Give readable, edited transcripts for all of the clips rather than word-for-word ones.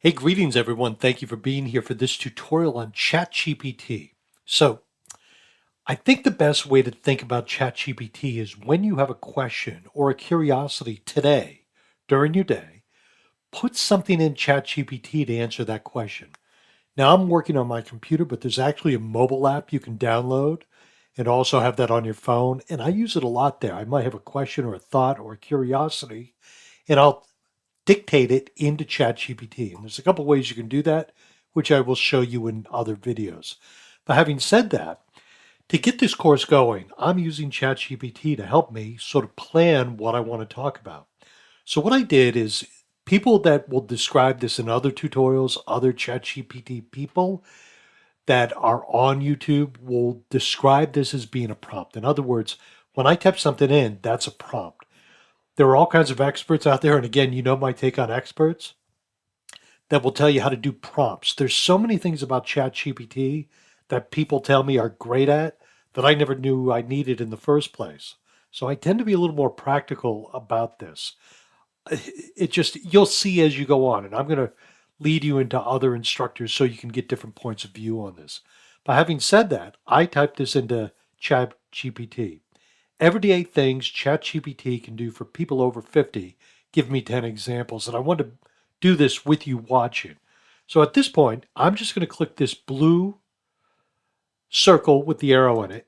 Hey, greetings everyone. Thank you for being here for this tutorial on ChatGPT. So, I think the best way to think about ChatGPT is when you have a question or a curiosity today during your day, put something in ChatGPT to answer that question. Now, I'm working on my computer, but there's actually a mobile app you can download and also have that on your phone. And I use it a lot there. I might have a question or a thought or a curiosity, and I'll dictate it into ChatGPT. And there's a couple ways you can do that, which I will show you in other videos. But having said that, to get this course going, I'm using ChatGPT to help me sort of plan what I want to talk about. So what I did is people that will describe this in other tutorials, other ChatGPT people that are on YouTube will describe this as being a prompt. In other words, when I type something in, that's a prompt. There are all kinds of experts out there. And again, you know my take on experts that will tell you how to do prompts. There's so many things about ChatGPT that people tell me are great at that I never knew I needed in the first place. So I tend to be a little more practical about this. It just, you'll see as you go on, and I'm going to lead you into other instructors so you can get different points of view on this. But having said that, I typed this into ChatGPT. Everyday things ChatGPT can do for people over 50. Give me 10 examples. And I want to do this with you watching. So at this point, I'm just going to click this blue circle with the arrow in it.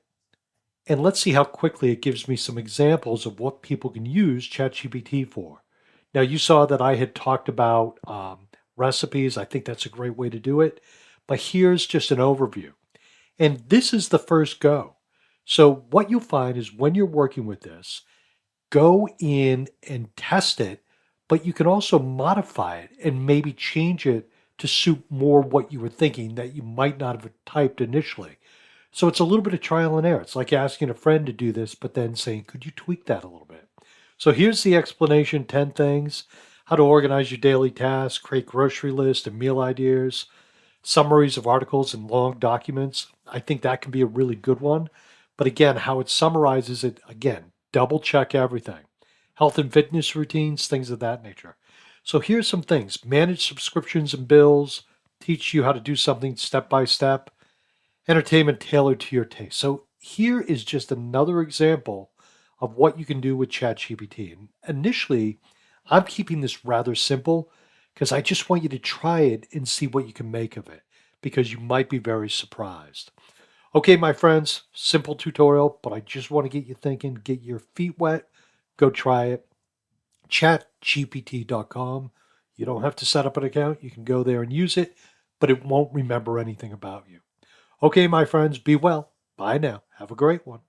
And let's see how quickly it gives me some examples of what people can use ChatGPT for. Now, you saw that I had talked about recipes. I think that's a great way to do it. But here's just an overview. And this is the first go. So what you'll find is when you're working with this, go in and test it, but you can also modify it and maybe change it to suit more what you were thinking that you might not have typed initially. So it's a little bit of trial and error. It's like asking a friend to do this, but then saying, could you tweak that a little bit? So here's the explanation, 10 things, how to organize your daily tasks, create grocery lists and meal ideas, summaries of articles and long documents. I think that can be a really good one. But again, how it summarizes it, again, double check everything. Health and fitness routines, things of that nature. So here's some things. Manage subscriptions and bills, teach you how to do something step by step, entertainment tailored to your taste. So here is just another example of what you can do with ChatGPT. And initially, I'm keeping this rather simple because I just want you to try it and see what you can make of it because you might be very surprised. Okay, my friends, simple tutorial, but I just want to get you thinking, get your feet wet, go try it. ChatGPT.com. You don't have to set up an account. You can go there and use it, but it won't remember anything about you. Okay, my friends, be well. Bye now. Have a great one.